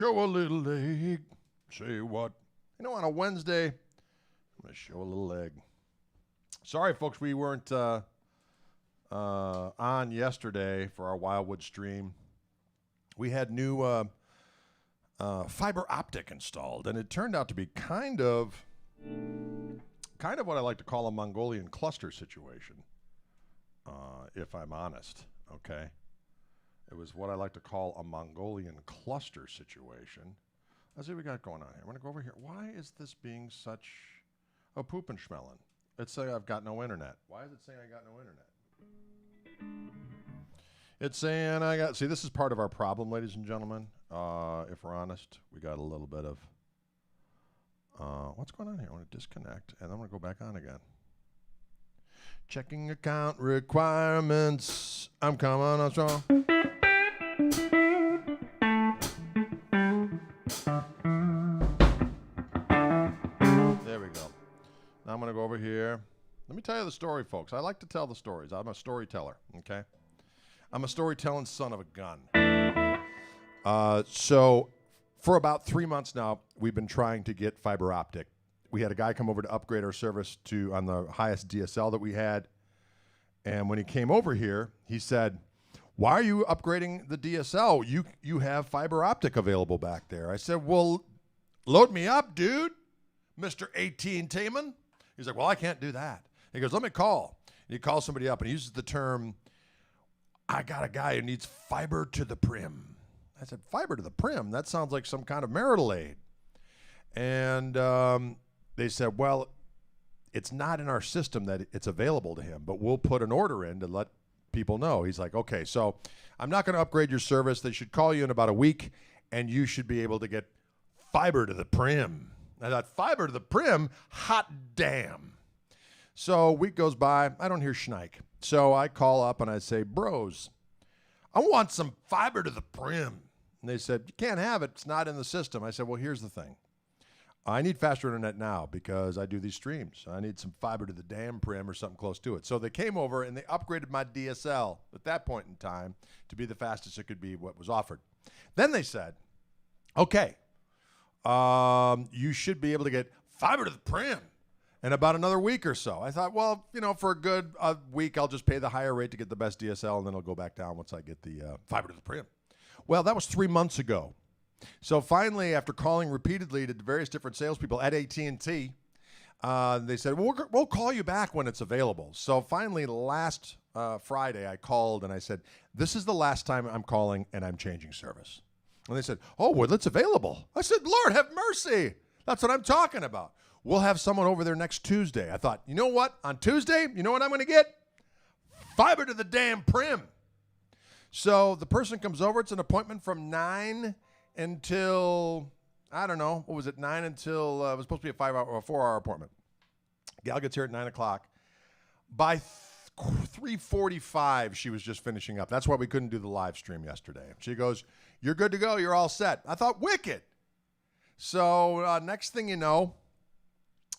Show a little leg. Say what? You know, on a Wednesday, I'm going to show a little leg. Sorry, folks, we weren't on yesterday for our Wildwood stream. We had new fiber optic installed, and it turned out to be kind of what I like to call a Mongolian cluster situation, if I'm honest, okay? It was what I like to call a Mongolian cluster situation. Let's see what we got going on here. I'm going to go over here. Why is this being such a poop and schmelling? It's saying I've got no internet. Why is it saying I got no internet? It's saying I got... See, this is part of our problem, ladies and gentlemen. If we're honest, we got a little bit of... what's going on here? I want to disconnect, and then I'm going to go back on again. Checking account requirements. I'm coming on strong. There we go. Now I'm going to go over here. Let me tell you the story, folks. I like to tell the stories. I'm a storyteller, okay? I'm a storytelling son of a gun. So for about 3 months now, we've been trying to get fiber optic. We had a guy come over to upgrade our service on the highest DSL that we had. And when he came over here, he said, "Why are you upgrading the DSL? You have fiber optic available back there." I said, "Well, load me up, dude, Mr. AT&T-man." He's like, "Well, I can't do that." He goes, "Let me call." And he calls somebody up, and he uses the term, "I got a guy who needs fiber to the prim." I said, "Fiber to the prim? That sounds like some kind of marital aid." And they said, "Well, it's not in our system that it's available to him, but we'll put an order in to let people know." He's like, "Okay, so I'm not going to upgrade your service. They should call you in about a week, and you should be able to get fiber to the prim." I thought, fiber to the prim? Hot damn. So a week goes by. I don't hear schneik. So I call up and I say, "Bros, I want some fiber to the prim." And they said, "You can't have it. It's not in the system." I said, "Well, here's the thing. I need faster internet now because I do these streams. I need some fiber to the damn prim or something close to it." So they came over and they upgraded my DSL at that point in time to be the fastest it could be what was offered. Then they said, "Okay, you should be able to get fiber to the prim in about another week or so." I thought, well, for a good week, I'll just pay the higher rate to get the best DSL, and then it'll go back down once I get the fiber to the prim. Well, that was 3 months ago. So finally, after calling repeatedly to various different salespeople at AT&T, they said, "Well, we'll call you back when it's available." So finally, last Friday, I called and I said, "This is the last time I'm calling, and I'm changing service." And they said, "Oh, well, it's available." I said, "Lord have mercy. That's what I'm talking about. We'll have someone over there next Tuesday." I thought, you know what? On Tuesday, you know what I'm going to get? Fiber to the damn prim. So the person comes over. It's an appointment from 9 until, I don't know, what was it, 9 until, it was supposed to be a 5-hour or a 4-hour appointment. Gal gets here at 9 o'clock. By 3:45, she was just finishing up. That's why we couldn't do the live stream yesterday. She goes, "You're good to go. You're all set." I thought, wicked. So next thing you know,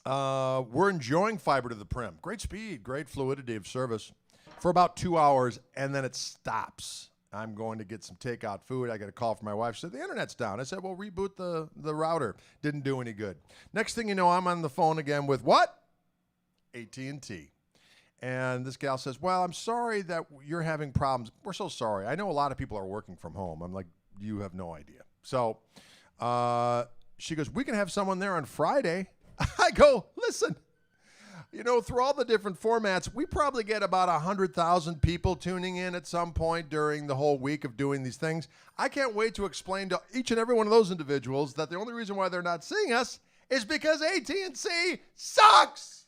we're enjoying fiber to the prim. Great speed, great fluidity of service for about 2 hours, and then it stops. I'm going to get some takeout food. I get a call from my wife. She said, "The internet's down." I said, "Well, reboot the router." Didn't do any good. Next thing you know, I'm on the phone again with what? AT&T. And this gal says, "Well, I'm sorry that you're having problems." "We're so sorry. I know a lot of people are working from home." I'm like, "You have no idea." So she goes, "We can have someone there on Friday." I go, "Listen, through all the different formats, we probably get about 100,000 people tuning in at some point during the whole week of doing these things. I can't wait to explain to each and every one of those individuals that the only reason why they're not seeing us is because AT&T sucks."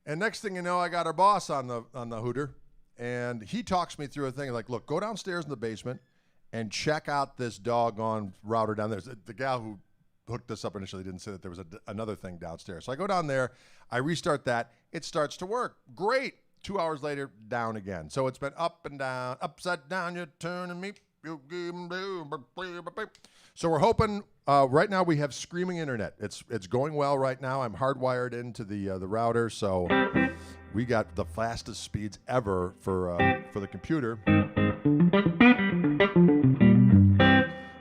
And next thing you know, I got our boss on the hooter, and he talks me through a thing like, "Look, go downstairs in the basement and check out this doggone router down there." The gal who hooked us up initially didn't say that there was another thing downstairs. So I go down there, I restart that, it starts to work. Great. 2 hours later, down again. So it's been up and down, upside down, you're turning me. So we're hoping, right now we have screaming internet. It's going well right now. I'm hardwired into the router, so we got the fastest speeds ever for the computer.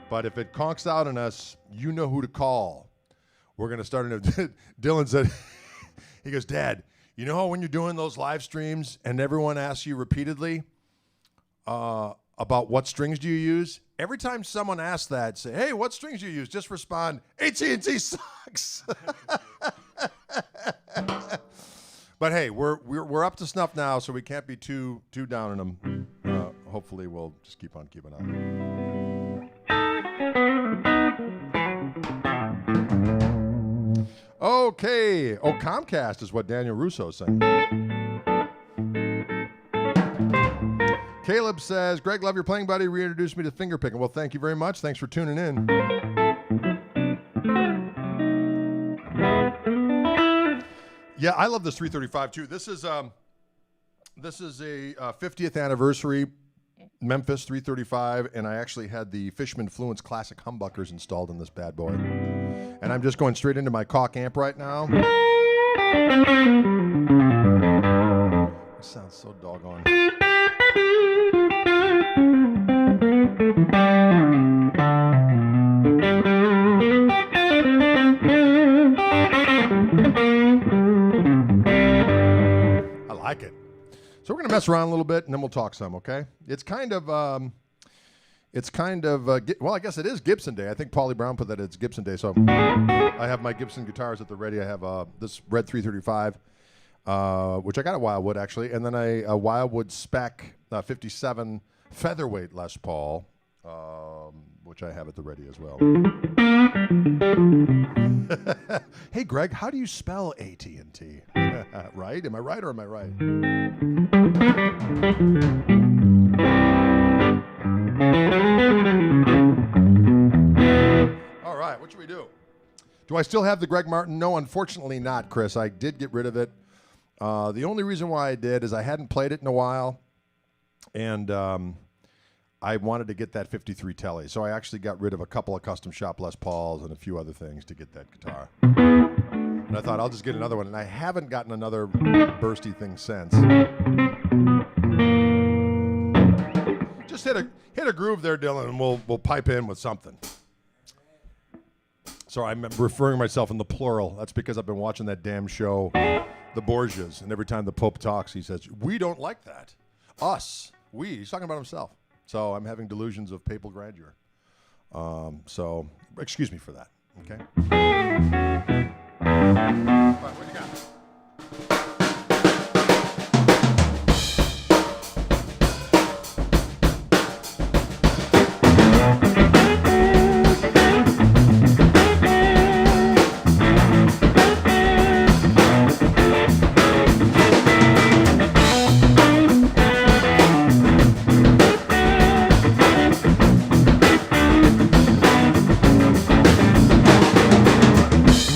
But if it conks out on us, you know who to call. We're going to start. Dylan said, he goes, Dad, you know how when you're doing those live streams and everyone asks you repeatedly about what strings do you use? Every time someone asks that, say, hey, what strings do you use? Just respond, AT&T sucks. But hey, we're up to snuff now, so we can't be too down on them. Hopefully, we'll just keep on keeping on. Okay. Oh, Comcast is what Daniel Russo is saying. Caleb says, Greg, love your playing buddy. Reintroduced me to finger picking. Well, thank you very much. Thanks for tuning in. Yeah, I love this 335 too. This is a 50th anniversary Memphis 335, and I actually had the Fishman Fluence Classic humbuckers installed in this bad boy. And I'm just going straight into my Koch amp right now. It sounds so doggone. I like it. So we're going to mess around a little bit, and then we'll talk some, okay? It's kind of, well, I guess it is Gibson Day. I think Paulie Brown put that it's Gibson Day. So I have my Gibson guitars at the ready. I have this red 335, which I got at Wildwood, actually, and then a Wildwood Spec 57 featherweight Les Paul, which I have at the ready as well. Hey, Greg, how do you spell AT&T? Right? Am I right or am I right? All right, what should we do? Do I still have the Greg Martin? No, unfortunately not, Chris. I did get rid of it. The only reason why I did is I hadn't played it in a while, and I wanted to get that 53 Telly. So I actually got rid of a couple of custom shop Les Pauls and a few other things to get that guitar. And I thought I'll just get another one, and I haven't gotten another bursty thing since. Just hit a groove there, Dylan, and we'll pipe in with something. Sorry, I'm referring to myself in the plural. That's because I've been watching that damn show, The Borgias, and every time the Pope talks, he says, we don't like that. Us. We. He's talking about himself. So I'm having delusions of papal grandeur. So excuse me for that, okay? All right, what do you got?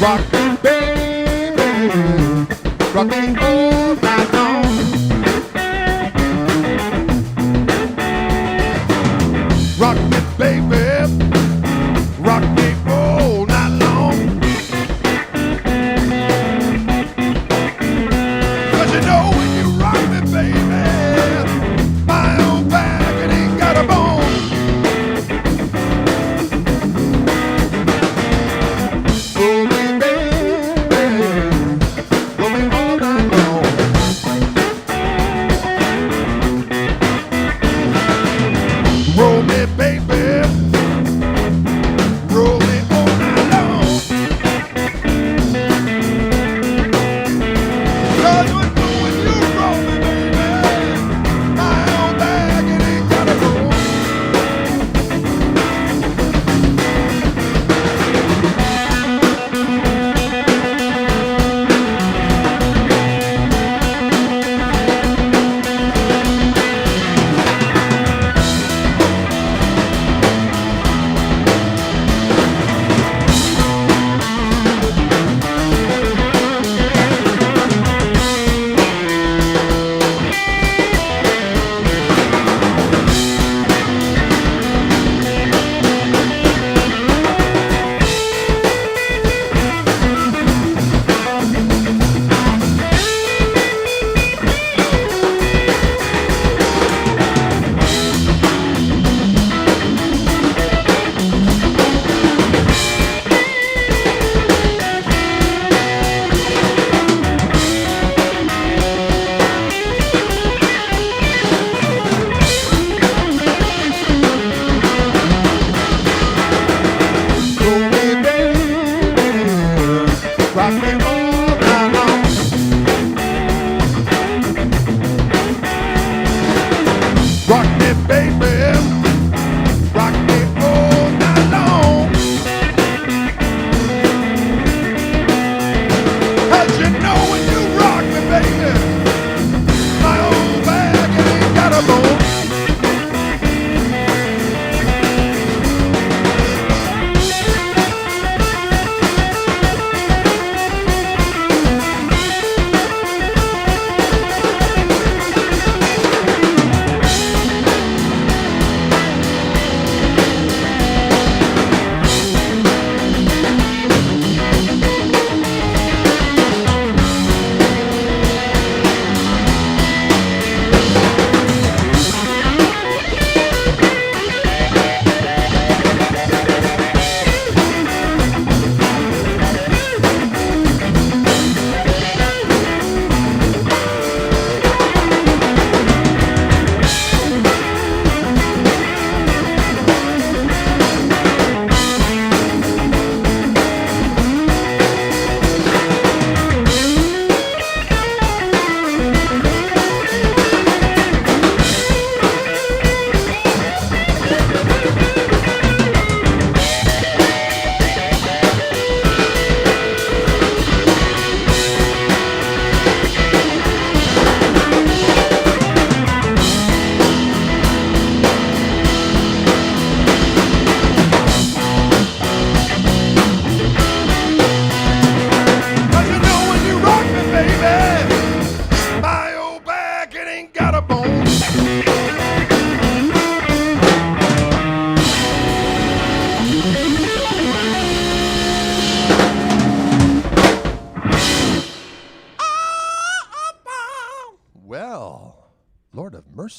Rock me, baby, rock me all night long. Rock me, baby, rock me all night long. 'Cause you know when you rock me, baby, my old back, it ain't got a bone. Roll me, baby, roll me.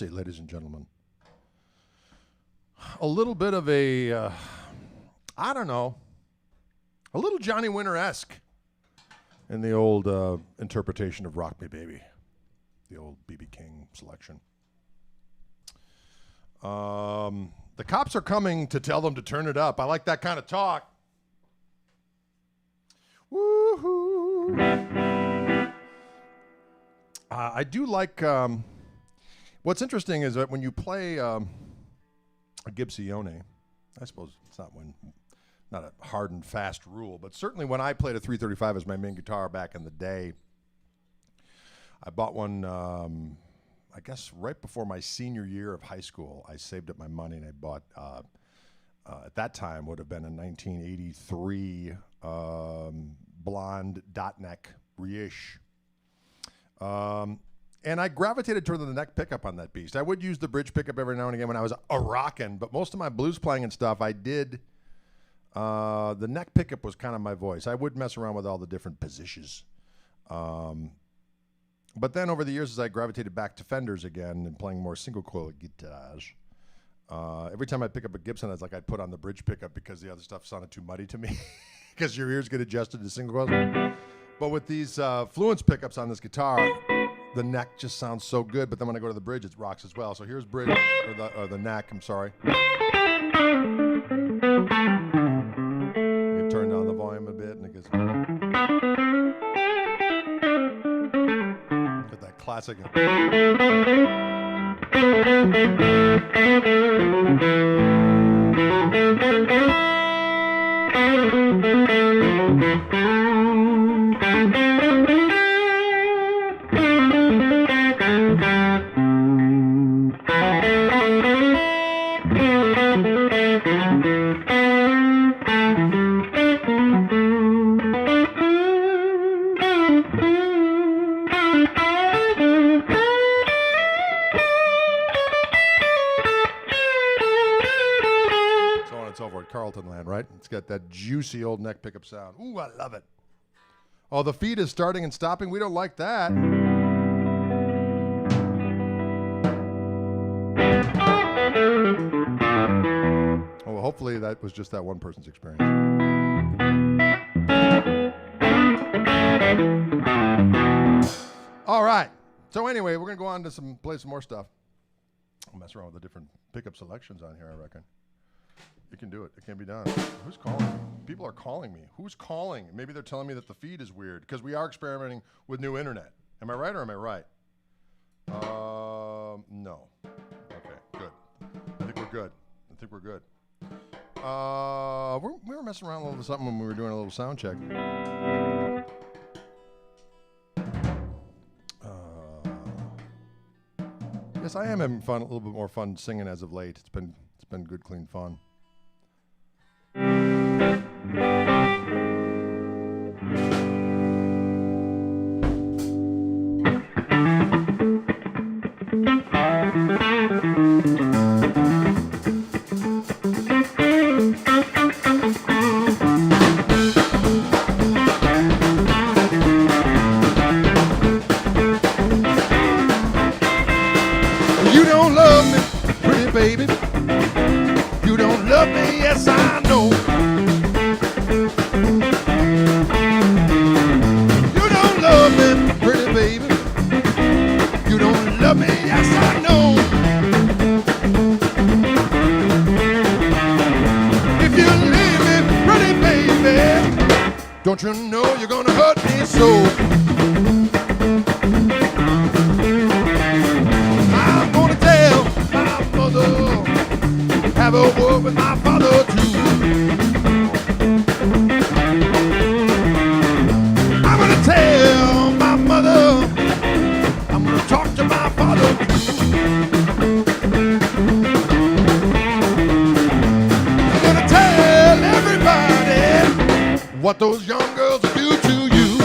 mercy, ladies and gentlemen. A little bit of a, I don't know, a little Johnny Winter-esque in the old interpretation of Rock Me Baby, the old B.B. King selection. The cops are coming to tell them to turn it up. I like that kind of talk. Woohoo! I do like, what's interesting is that when you play a Gibsonione, I suppose it's not a hard and fast rule, but certainly when I played a 335 as my main guitar back in the day, I bought one, I guess right before my senior year of high school. I saved up my money and I bought, at that time would have been a 1983 blonde dot neck Riche. And I gravitated toward the neck pickup on that beast. I would use the bridge pickup every now and again when I was a rockin', but most of my blues playing and stuff, I did, the neck pickup was kind of my voice. I would mess around with all the different positions. But then over the years, as I gravitated back to Fenders again and playing more single coil guitars, every time I pick up a Gibson, I was like, I'd put on the bridge pickup because the other stuff sounded too muddy to me because your ears get adjusted to single coils. But with these Fluence pickups on this guitar, the neck just sounds so good. But then when I go to the bridge, it rocks as well. So here's bridge, or the neck, I'm sorry. You can turn down the volume a bit and it gets... Get that classic... Carlton land, right? It's got that juicy old neck pickup sound. Ooh, I love it. Oh, the feed is starting and stopping. We don't like that. Oh, well, hopefully that was just that one person's experience. All right. So anyway, we're going to go on to play some more stuff. I'll mess around with the different pickup selections on here, I reckon. You can do it. It can be done. Who's calling me? People are calling me. Who's calling? Maybe they're telling me that the feed is weird because we are experimenting with new internet. Am I right or am I right? No. Okay, good. I think we're good. We were messing around a little something when we were doing a little sound check. Yes, I am having fun. A little bit more fun singing as of late. It's been good, clean fun. You don't love me, pretty baby. You don't love me, yes I know. You don't love me, pretty baby. You don't love me, yes I know. If you leave me, pretty baby, don't you know you're gonna hurt me so? I'm gonna tell my mother, have a word with my father too. I'm gonna tell my mother, I'm gonna talk to my father too. I'm gonna tell everybody what those young girls do to you.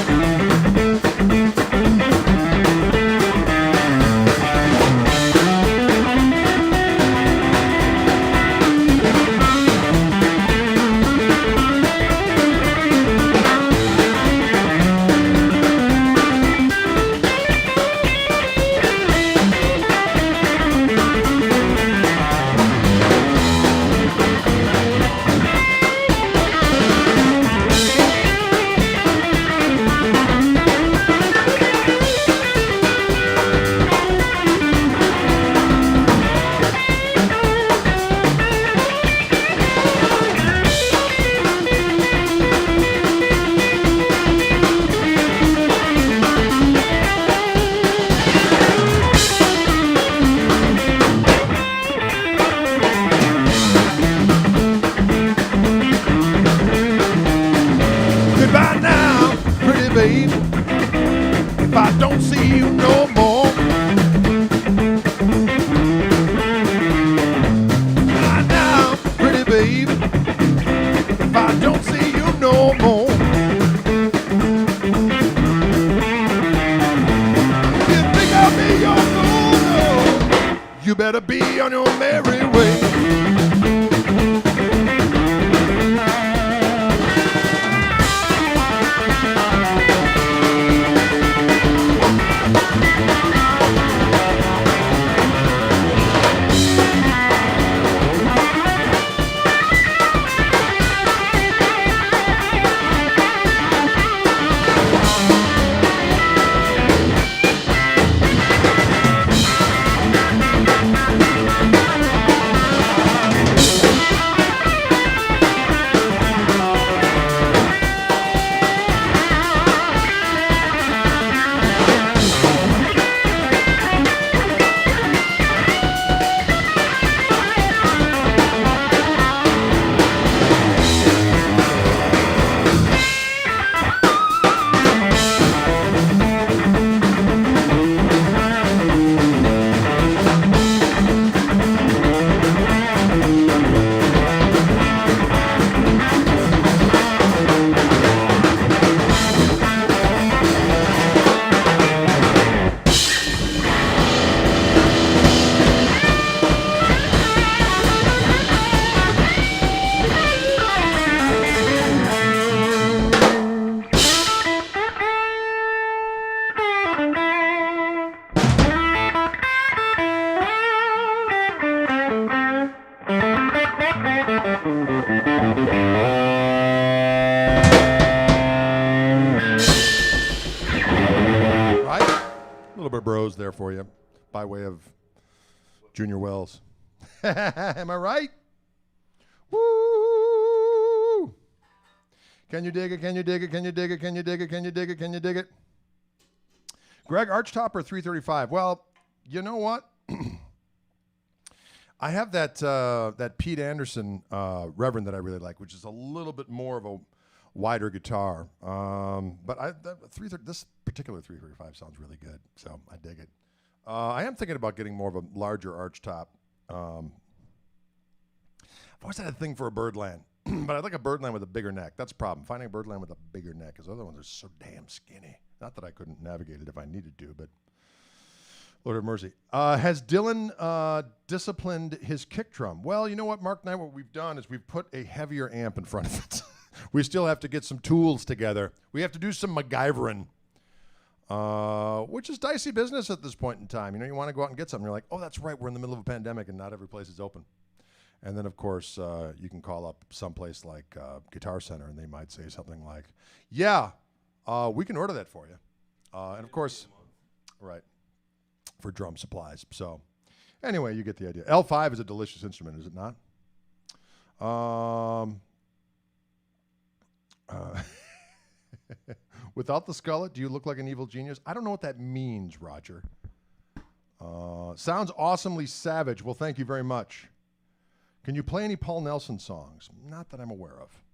By now, pretty babe, if I don't see you no more. By now, pretty babe, if I don't see you no more. You think I'll be your fool? You better be on your merry way. Bros there for you by way of Junior Wells. Am I right? Woo! Can you dig it? Can you dig it? Can you dig it? Can you dig it? Can you dig it? Can you dig it? Greg, Archtopper 335. Well, you know what? I have that Pete Anderson Reverend that I really like, which is a little bit more of a wider guitar. But this particular 335 sounds really good, so I dig it. I am thinking about getting more of a larger arch top. I've always had a thing for a birdland, but I'd like a birdland with a bigger neck. That's the problem, finding a birdland with a bigger neck, because other ones are so damn skinny. Not that I couldn't navigate it if I needed to, but Lord have mercy. Has Dylan disciplined his kick drum? Well, you know what, Mark and I, what we've done is we've put a heavier amp in front of it. We still have to get some tools together. We have to do some MacGyvering, which is dicey business at this point in time. You know, you want to go out and get something. You're like, oh, that's right. We're in the middle of a pandemic and not every place is open. And then, of course, you can call up someplace like Guitar Center and they might say something like, yeah, we can order that for you. And, of course, right, for drum supplies. So, anyway, you get the idea. L5 is a delicious instrument, is it not? Without the skullet, do you look like an evil genius? I don't know what that means, Roger. Sounds awesomely savage. Well, thank you very much. Can you play any Paul Nelson songs? Not that I'm aware of.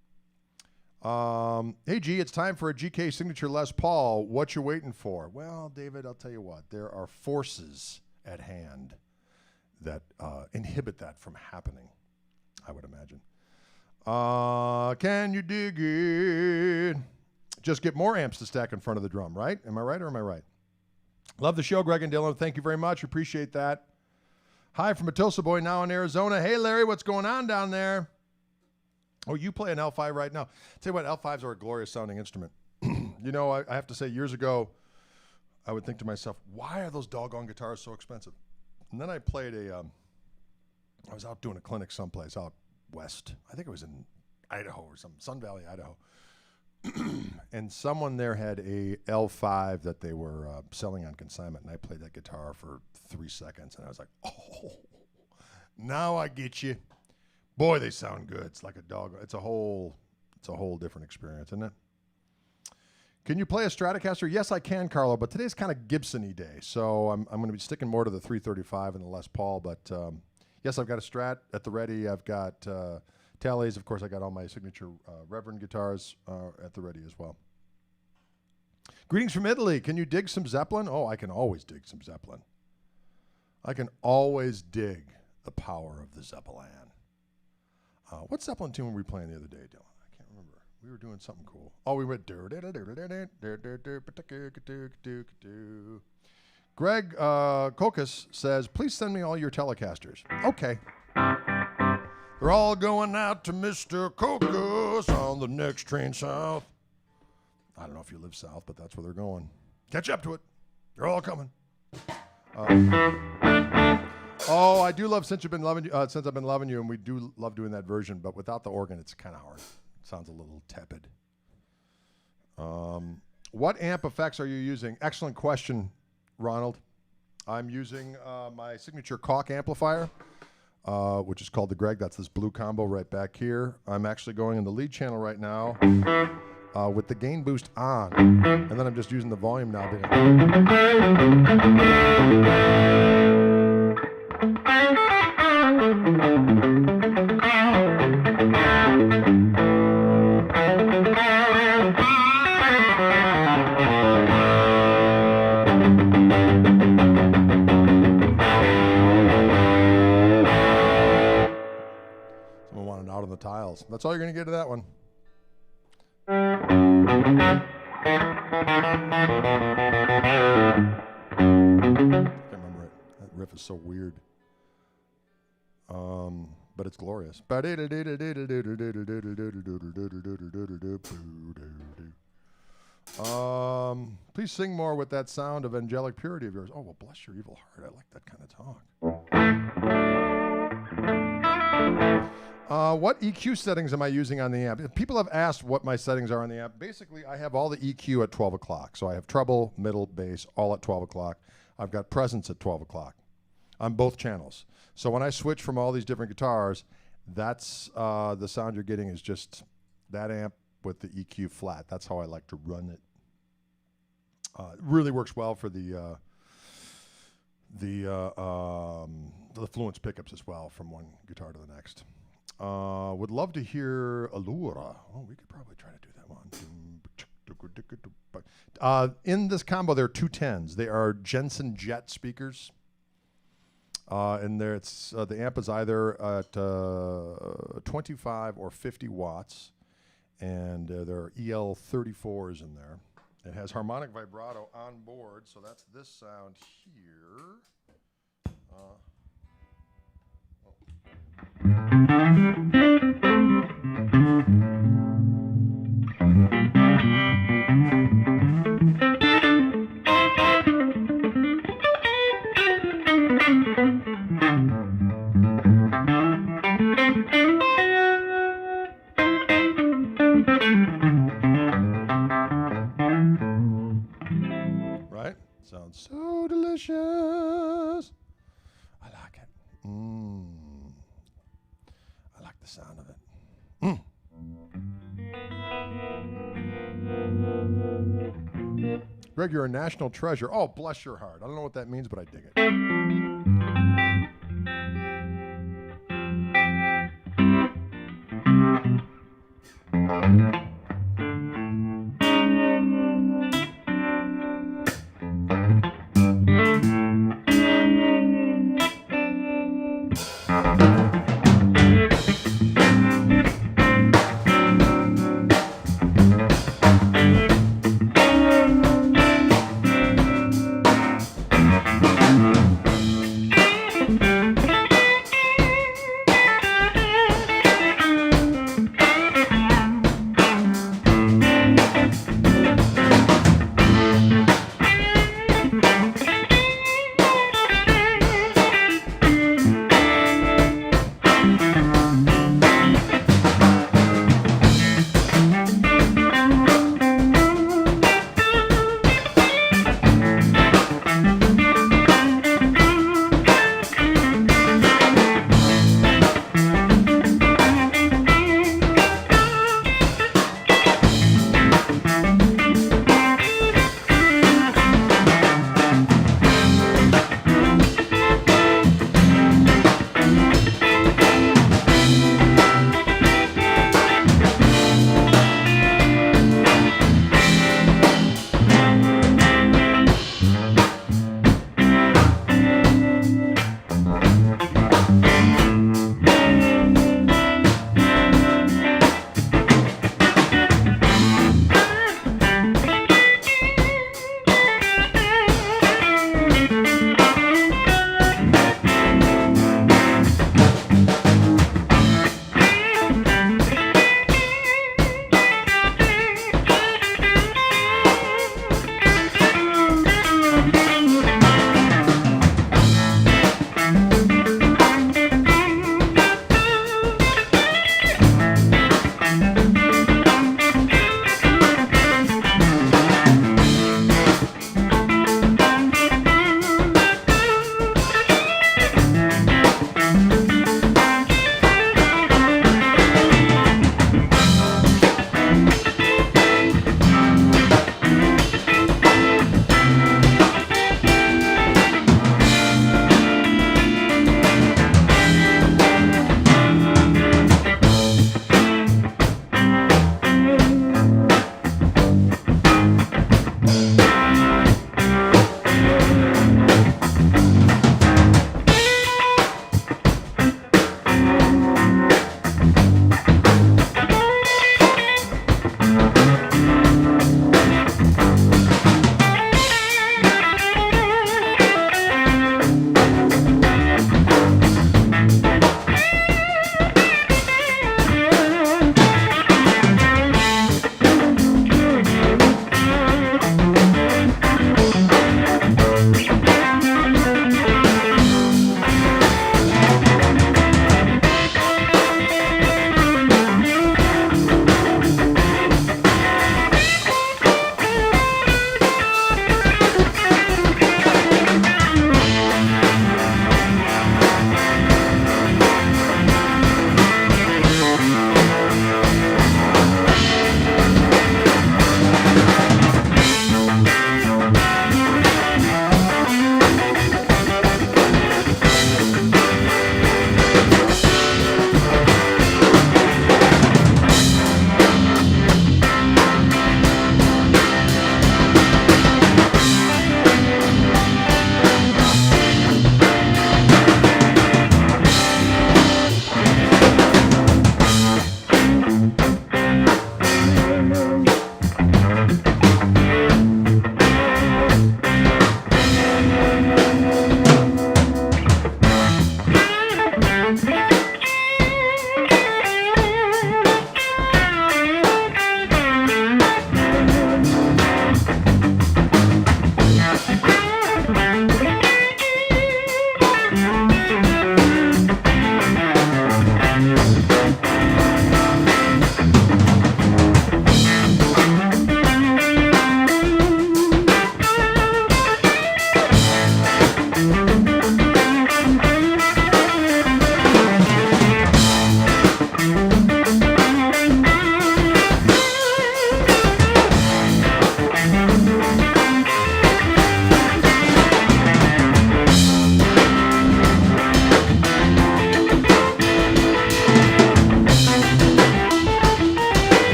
Hey, G, it's time for a GK signature Les Paul. What you waiting for? Well, David, I'll tell you what. There are forces at hand that inhibit that from happening, I would imagine. Can you dig it? Just get more amps to stack in front of the drum, right? Am I right or am I right? Love the show, Greg and Dylan. Thank you very much. Appreciate that. Hi from Atosa Boy, now in Arizona. Hey, Larry, what's going on down there? Oh, you play an L5 right now. Tell you what, L5s are a glorious sounding instrument. You know, I have to say, years ago, I would think to myself, why are those doggone guitars so expensive? And then I played I was out doing a clinic someplace out west. I think it was in Idaho or some Sun Valley, Idaho. And someone there had a L5 that they were selling on consignment, and I played that guitar for 3 seconds, and I was like, oh, now I get you. Boy, they sound good. It's like a dog. It's a whole different experience, isn't it? Can you play a Stratocaster? Yes, I can, Carlo, but today's kind of Gibson-y day, so I'm going to be sticking more to the 335 and the Les Paul, but yes, I've got a Strat at the ready. I've got Tellys. Of course, I got all my signature Reverend guitars at the ready as well. Greetings from Italy. Can you dig some Zeppelin? Oh, I can always dig some Zeppelin. I can always dig the power of the Zeppelin. What Zeppelin tune were we playing the other day, Dylan? I can't remember. We were doing something cool. Oh, we went. Greg Koch says, please send me all your Telecasters. Okay. They're all going out to Mr. Koch on the next train south. I don't know if you live south, but that's where they're going. Catch up to it. They're all coming. I do love Since I've Been Loving You, and we do love doing that version, but without the organ, it's kind of hard. It sounds a little tepid. What amp effects are you using? Excellent question, Ronald. I'm using my signature Koch amplifier, which is called the Greg. That's this blue combo right back here. I'm actually going in the lead channel right now with the gain boost on, and then I'm just using the volume knob. Someone wanted out on the tiles. That's all you're going to get to that one. I can't remember it. That riff is so weird. But it's glorious. Please sing more with that sound of angelic purity of yours. Oh, well, bless your evil heart. I like that kind of talk. What EQ settings am I using on the amp? People have asked what my settings are on the amp. Basically, I have all the EQ at 12 o'clock. So I have treble, middle, bass, all at 12 o'clock. I've got presence at 12 o'clock on both channels. So when I switch from all these different guitars, that's the sound you're getting is just that amp with the EQ flat. That's how I like to run it. It really works well for the Fluence pickups as well from one guitar to the next. Would love to hear Allura. Oh, we could probably try to do that one. In this combo, there are two 10s. They are Jensen Jet speakers. And there, it's the amp is either at 25 or 50 watts, and there are EL34s in there. It has harmonic vibrato on board, so that's this sound here. Right? Sounds so delicious. I like it. I like the sound of it. Greg, you're a national treasure. Oh, bless your heart. I don't know what that means, but I dig it.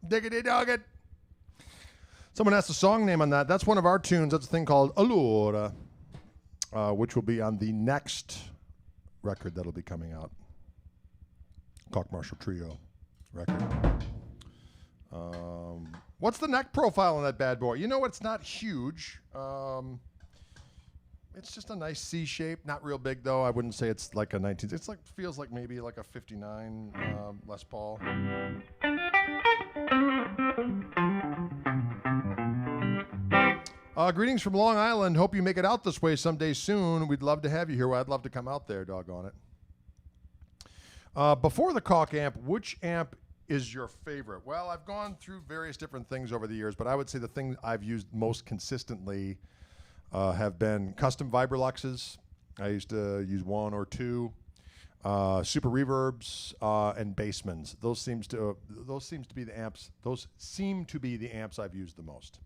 Diggity dog it. Someone asked the song name on that. That's one of our tunes. That's a thing called Allura, which will be on the next record that'll be coming out. Koch Marshall Trio record. What's the neck profile on that bad boy? You know, it's not huge. It's just a nice C shape. Not real big though. I wouldn't say it's like a 19. It's like feels like maybe like a 59 Les Paul. Greetings from Long Island. Hope you make it out this way someday soon. We'd love to have you here. Well, I'd love to come out there, doggone it. Before the Koch amp, which amp is your favorite? Well, I've gone through various different things over the years, but I would say the thing I've used most consistently have been custom Vibroluxes. I used to use one or two, super reverbs, and Bassmans. Those seem to be the amps. Those seem to be the amps I've used the most.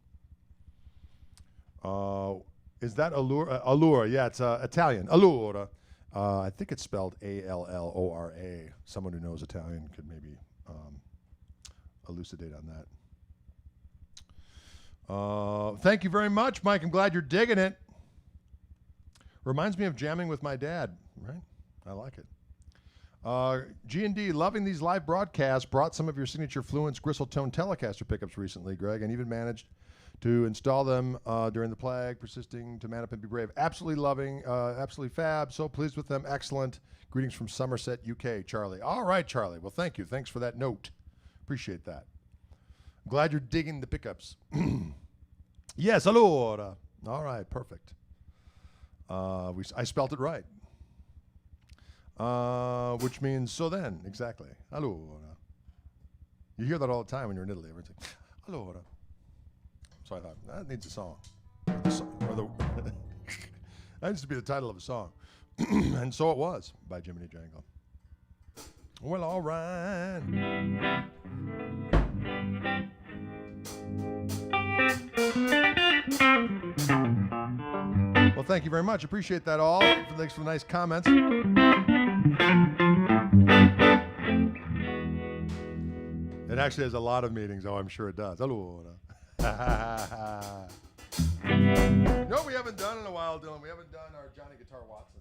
Is that Allura? Allura, yeah, it's Italian. Allura. I think it's spelled A-L-L-O-R-A. Someone who knows Italian could maybe elucidate on that. Thank you very much, Mike. I'm glad you're digging it. Reminds me of jamming with my dad, right? I like it. G&D, loving these live broadcasts. Brought some of your signature Fluence Gristle-tone Telecaster pickups recently, Greg, and even managed to install them during the plague, persisting to man up and be brave. Absolutely loving, absolutely fab. So pleased with them. Excellent. Greetings from Somerset, UK, Charlie. All right, Charlie. Well, thank you. Thanks for that note. Appreciate that. I'm glad you're digging the pickups. Yes, allora. All right, perfect. I spelt it right. Which means so then, exactly. Allora. You hear that all the time when you're in Italy. Everyone's like, allora. So I thought, that needs a song. That needs to be the title of a song. And so it was, by Jiminy Jangle. Well, all right. Well, thank you very much. Appreciate that all. Thanks for the nice comments. It actually has a lot of meanings. Oh, I'm sure it does. Allora. No, we haven't done in a while, Dylan. We haven't done our Johnny Guitar Watson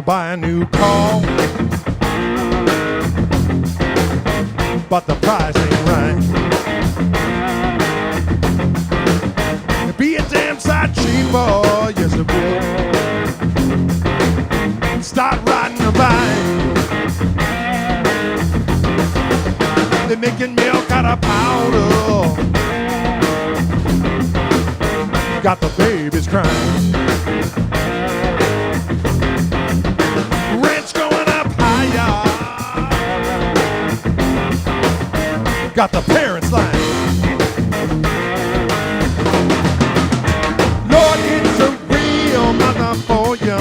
buy a new car, but the price ain't right. It'd be a damn sight cheaper, yes it would. Start riding a bike. They're making milk out of powder. Got the babies crying. Got the parents lying. Lord, it's a real mother for you.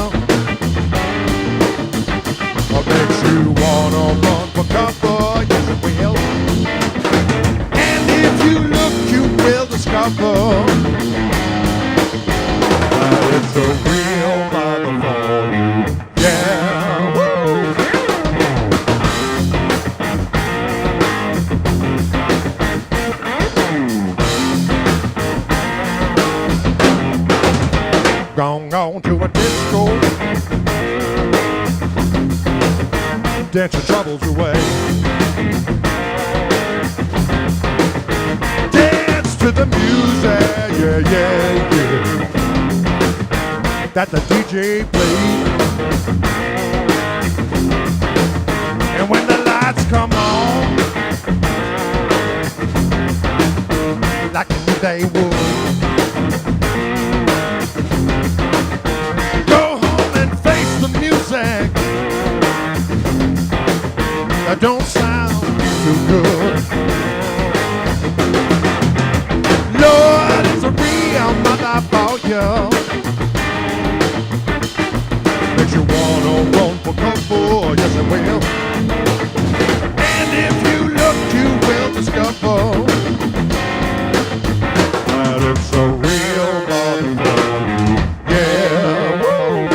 What makes you wanna run for cover? Yes, it will. And if you look, you will discover that it's a real mother for you. Yeah. Woo. Gone to a disco, dance your troubles away. Dance to the music, yeah, yeah, yeah, that the DJ plays. And when the lights come on, like they would, don't sound too good. Lord, it's a real mother for you. Makes you wanna run for cover, yes it will. And if you look, you will discover that it's a real mother for you. Yeah, woo.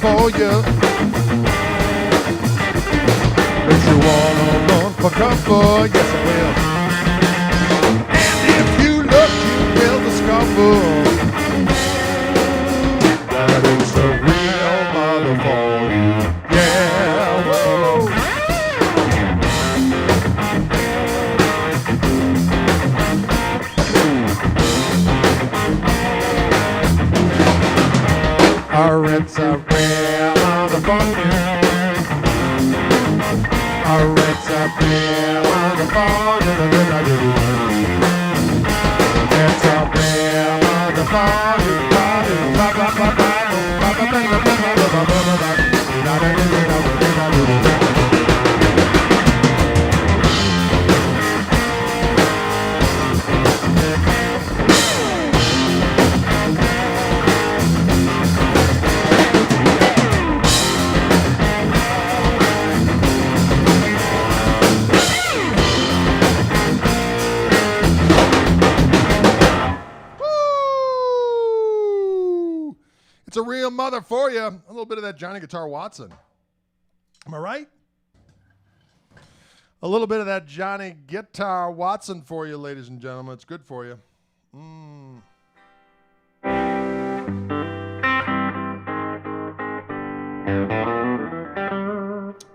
For you, makes you wanna run for cover, yes it will. And if you look, you will discover that it's a real mother for you. Yeah, woo. It's a real mother for you. It's a real mother for you. It's a real mother for you. It's a real mother for you. A little bit of that Johnny Guitar Watson. Am I right? A little bit of that Johnny Guitar Watson for you, ladies and gentlemen. It's good for you.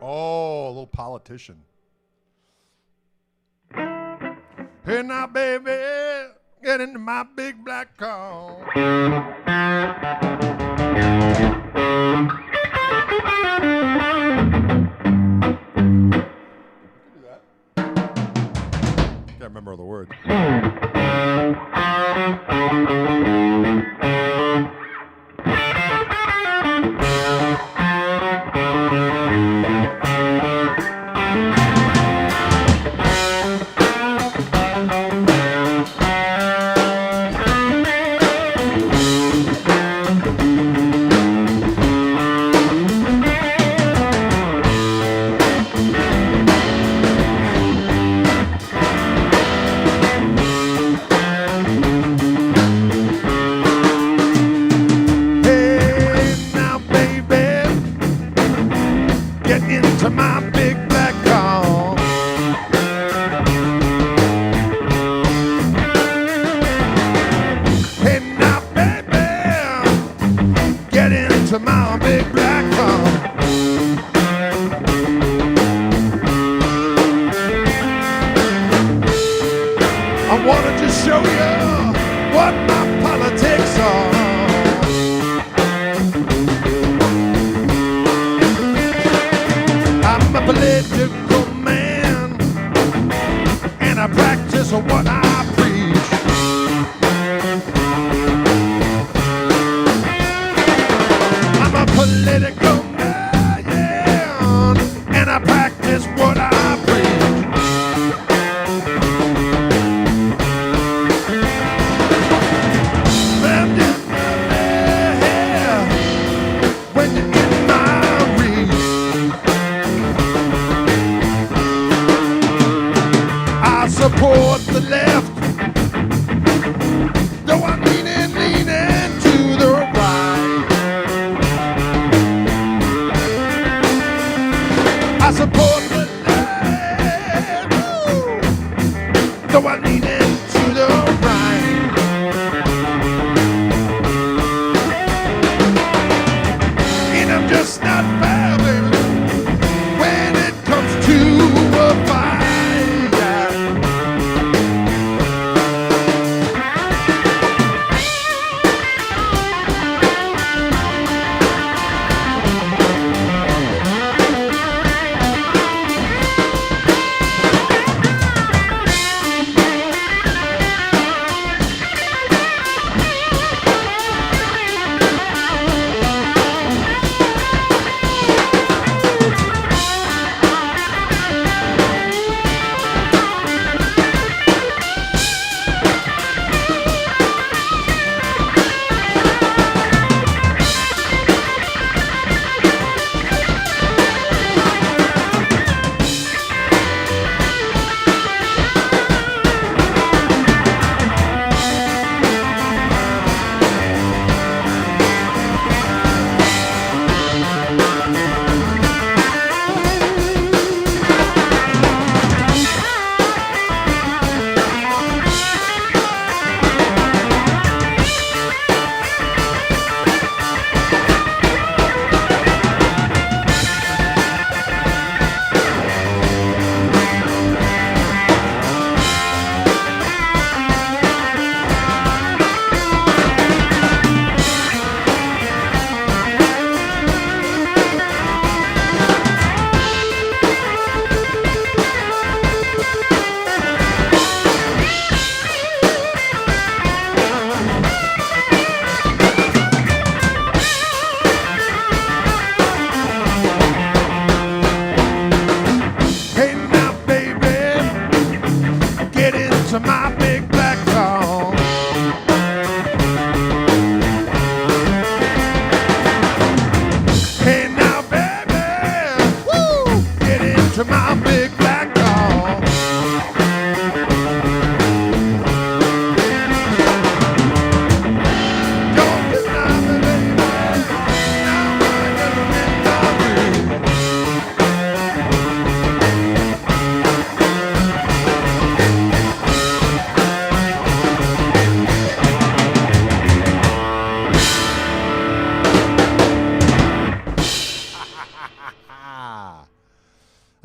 Oh, a little Politician. Hey now, baby, get into my big black car. Can't remember the words.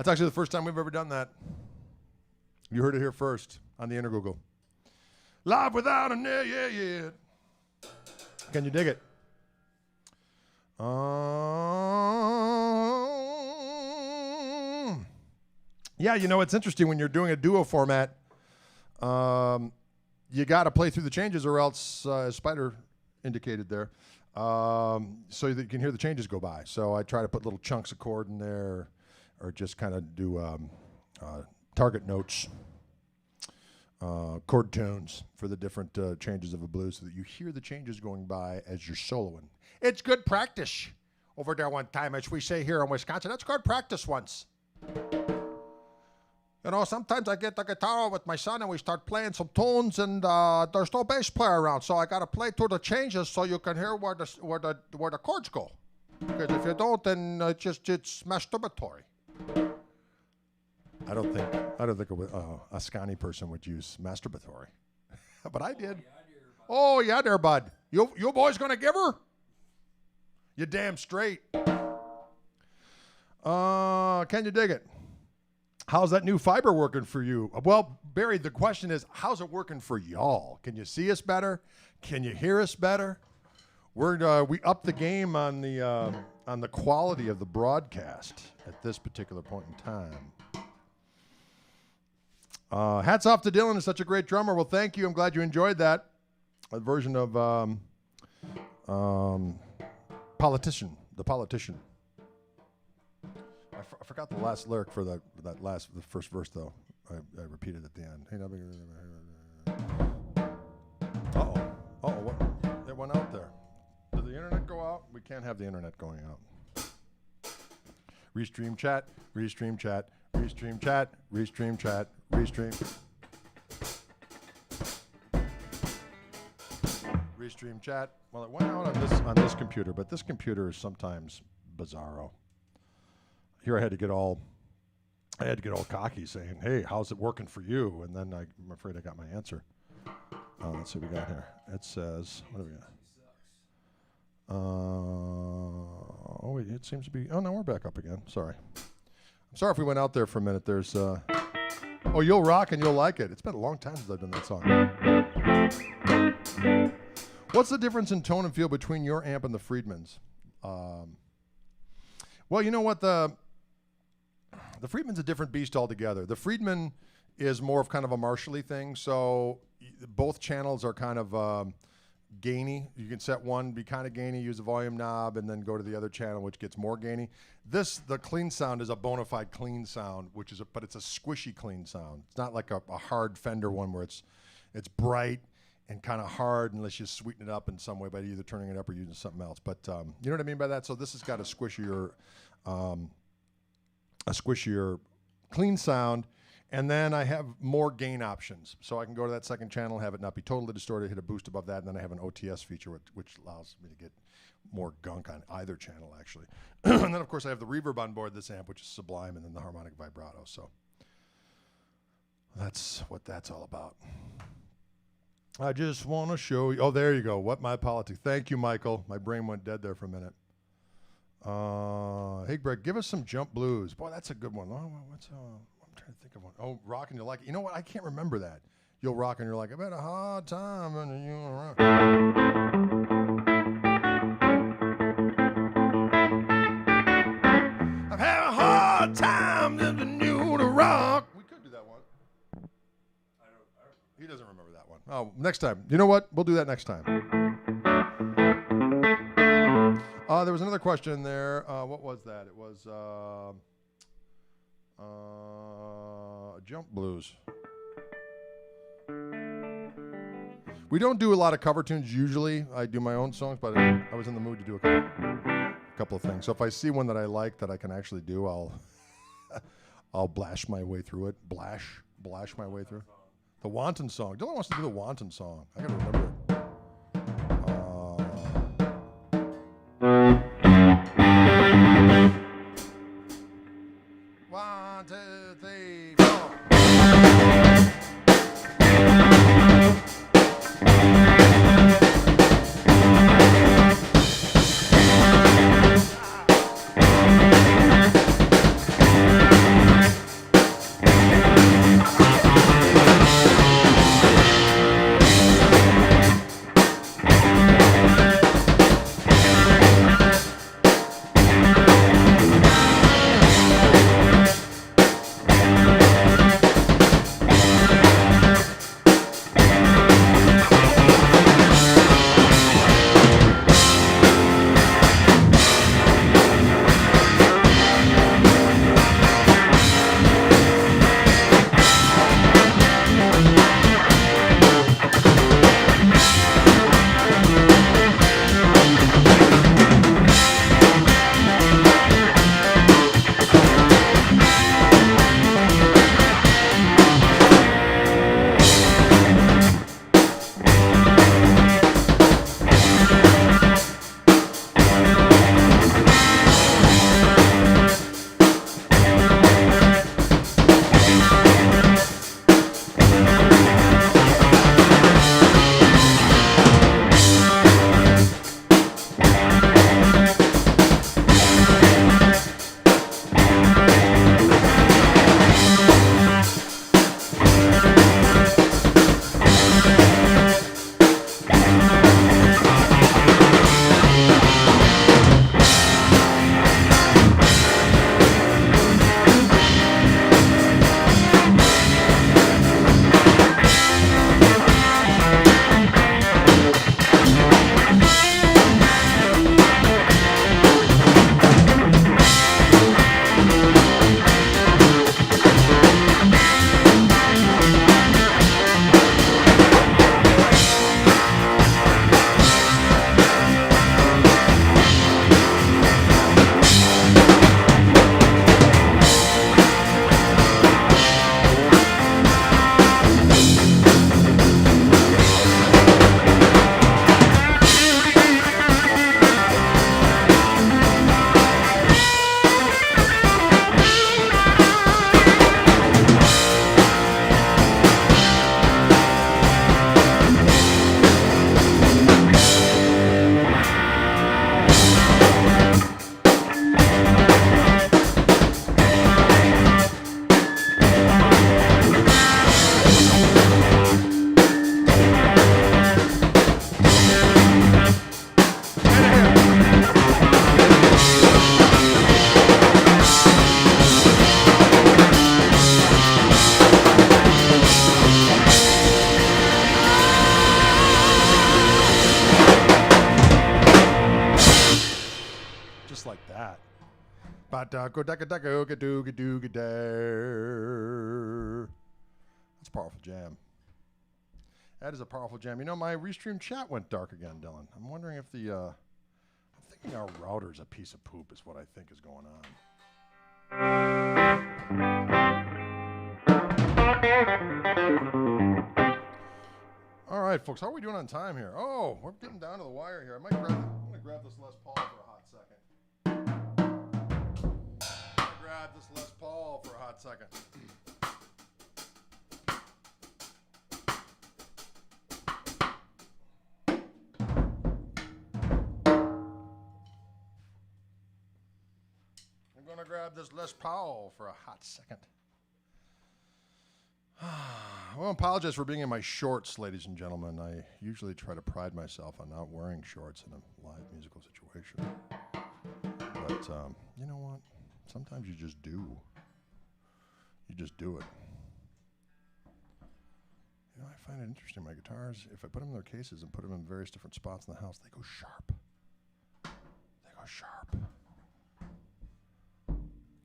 actually the first time we've ever done that. You heard it here first on the Inner Google. Live without a net, yeah. Can you dig it? Yeah, you know, it's interesting when you're doing a duo format. You got to play through the changes or else, as Spider indicated there, so that you can hear the changes go by. So I try to put little chunks of chord in there or just kind of do target notes, chord tones for the different changes of a blues so that you hear the changes going by as you're soloing. It's good practice. Over there one time, as we say here in Wisconsin, that's good practice once. You know, sometimes I get the guitar with my son and we start playing some tunes and there's no bass player around, so I got to play through the changes so you can hear where the chords go. Because if you don't, then it's masturbatory. I don't think a Scani person would use masturbatory, but I did. Oh yeah, there, bud. You boys gonna give her? You damn straight. Can you dig it? How's that new fiber working for you? Well, Barry, the question is, how's it working for y'all? Can you see us better? Can you hear us better? We upped the game on the quality of the broadcast at this particular point in time. Hats off to Dylan, is such a great drummer. Well, thank you. I'm glad you enjoyed that. A version of The Politician. I forgot the last lyric for the first verse, though. I repeated at the end. Uh-oh, what? It went out there. Did the internet go out? We can't have the internet going out. Restream chat, restream chat, restream chat, restream chat, restream. Restream chat. Well, it went out on this computer, but this computer is sometimes bizarro. Here I had to get all cocky saying, hey, how's it working for you? And then I'm afraid I got my answer. Let's see what we got here. It says, what do we got? It seems to be, oh no, we're back up again. Sorry. I'm sorry if we went out there for a minute. There's, You'll Rock and You'll Like It. It's been a long time since I've done that song. What's the difference in tone and feel between your amp and the Friedman's? Well, you know what, the Friedman's a different beast altogether. The Friedman is more of kind of a Marshall-y thing, so both channels are kind of gainy. You can set one, be kind of gainy, use the volume knob, and then go to the other channel, which gets more gainy. The clean sound is a bona fide clean sound, but it's a squishy clean sound. It's not like a hard Fender one where it's bright and kind of hard unless you sweeten it up in some way by either turning it up or using something else. But you know what I mean by that? So this has got a squishier clean sound, and then I have more gain options. So I can go to that second channel, have it not be totally distorted, hit a boost above that, and then I have an OTS feature which allows me to get more gunk on either channel, actually. And then, of course, I have the reverb on board this amp, which is sublime, and then the harmonic vibrato. So that's what that's all about. I just want to show you. Oh, there you go. What My Politics. Thank you, Michael. My brain went dead there for a minute. Hey, Greg, give us some Jump Blues. Boy, that's a good one. I'm trying to think of one. Oh, Rock and You'll Like It. You know what? I can't remember that. You'll Rock and You're Like, I've had a hard time and you around. I've had a hard time and you to rock. We could do that one. He doesn't remember that one. Oh, next time. You know what? We'll do that next time. There was another question there. What was that? It was Jump Blues. We don't do a lot of cover tunes usually. I do my own songs, but I was in the mood to do a couple of things. So if I see one that I like that I can actually do, I'll blash my way through it. Blash my way through. The Wanton Song. Dylan wants to do the Wanton Song. I gotta remember it. One, two, three, four. That's a powerful jam. That is a powerful jam. You know, my restream chat went dark again, Dylan. I'm wondering if I'm thinking our router's a piece of poop is what I think is going on. All right, folks, how are we doing on time here? Oh, we're getting down to the wire here. I'm going to grab this Les Paul for a hot second. Grab this Les Paul for a hot second. I'm going to grab this Les Paul for a hot second. I want to apologize for being in my shorts, ladies and gentlemen. I usually try to pride myself on not wearing shorts in a live musical situation. But you know what? Sometimes you just do. You just do it. You know, I find it interesting. My guitars, if I put them in their cases and put them in various different spots in the house, they go sharp. They go sharp.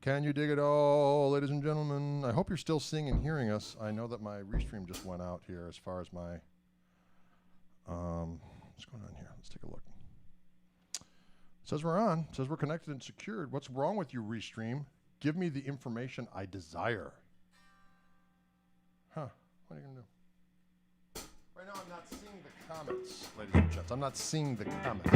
Can you dig it all, ladies and gentlemen? I hope you're still seeing and hearing us. I know that my restream just went out here as far as my... what's going on here? Let's take a look. It says we're on. It says we're connected and secured. What's wrong with you, restream? Give me the information I desire. Huh. What are you going to do? Right now I'm not seeing the comments, ladies and gents. I'm not seeing the comments.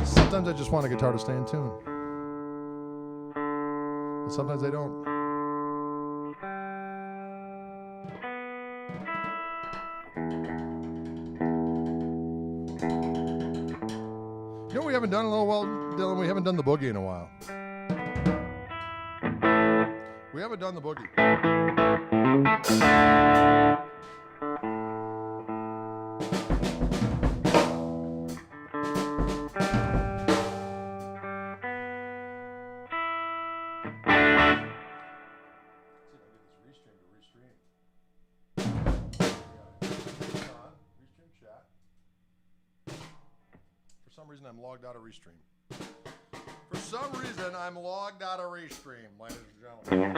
Sometimes I just want a guitar to stay in tune. And sometimes I don't. You know what we haven't done in a little while, Dylan? We haven't done the boogie in a while. We haven't done the boogie. For some reason, I'm logged out of Restream. For some reason, I'm logged out of Restream, ladies and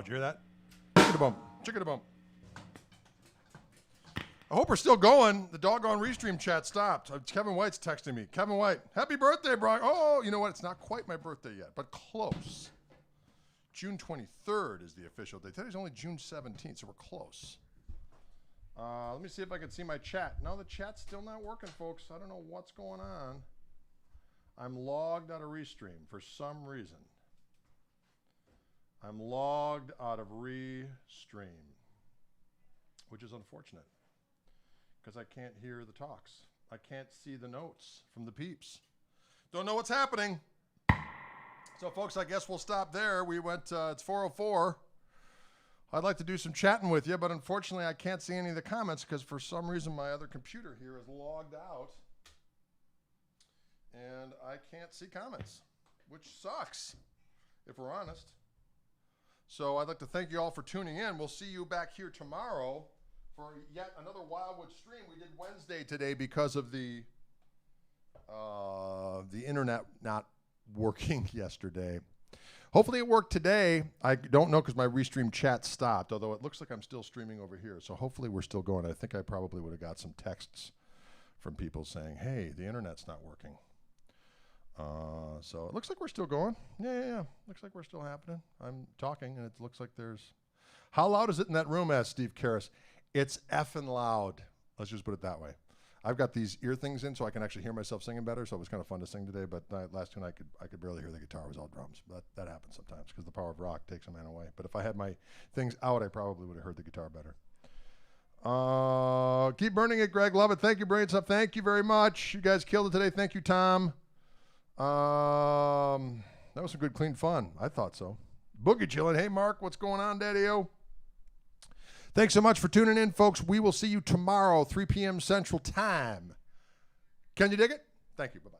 Did you hear that? Chicken-a-bump. Chicken-a-bump. I hope we're still going. The doggone Restream chat stopped. Kevin White's texting me. Kevin White, happy birthday, Brian. Oh, you know what? It's not quite my birthday yet, but close. June 23rd is the official date. Today's only June 17th, so we're close. Let me see if I can see my chat. No, the chat's still not working, folks. I don't know what's going on. I'm logged out of Restream for some reason. I'm logged out of Restream, which is unfortunate because I can't hear the talks. I can't see the notes from the peeps. Don't know what's happening. So, folks, I guess we'll stop there. We went, it's 4:04. I'd like to do some chatting with you, but unfortunately I can't see any of the comments because for some reason my other computer here is logged out. And I can't see comments, which sucks, if we're honest. So I'd like to thank you all for tuning in. We'll see you back here tomorrow for yet another Wildwood stream. We did Wednesday today because of the internet not working yesterday. Hopefully it worked today. I don't know because my Restream chat stopped, although it looks like I'm still streaming over here. So hopefully we're still going. I think I probably would have got some texts from people saying, hey, the internet's not working. So it looks like we're still going. Yeah. Looks like we're still happening. I'm talking, and it looks like there's... How loud is it in that room, asked Steve Karras. It's effing loud. Let's just put it that way. I've got these ear things in so I can actually hear myself singing better, so it was kind of fun to sing today, but last tune I could barely hear the guitar. It was all drums. But that happens sometimes because the power of rock takes a man away. But if I had my things out, I probably would have heard the guitar better. Keep burning it, Greg. Love it. Thank you, Brain Stuff. Thank you very much. You guys killed it today. Thank you, Tom. That was some good, clean fun. I thought so. Boogie chillin'. Hey, Mark, what's going on, Daddy-O? Thanks so much for tuning in, folks. We will see you tomorrow, 3 p.m. Central Time. Can you dig it? Thank you. Bye-bye.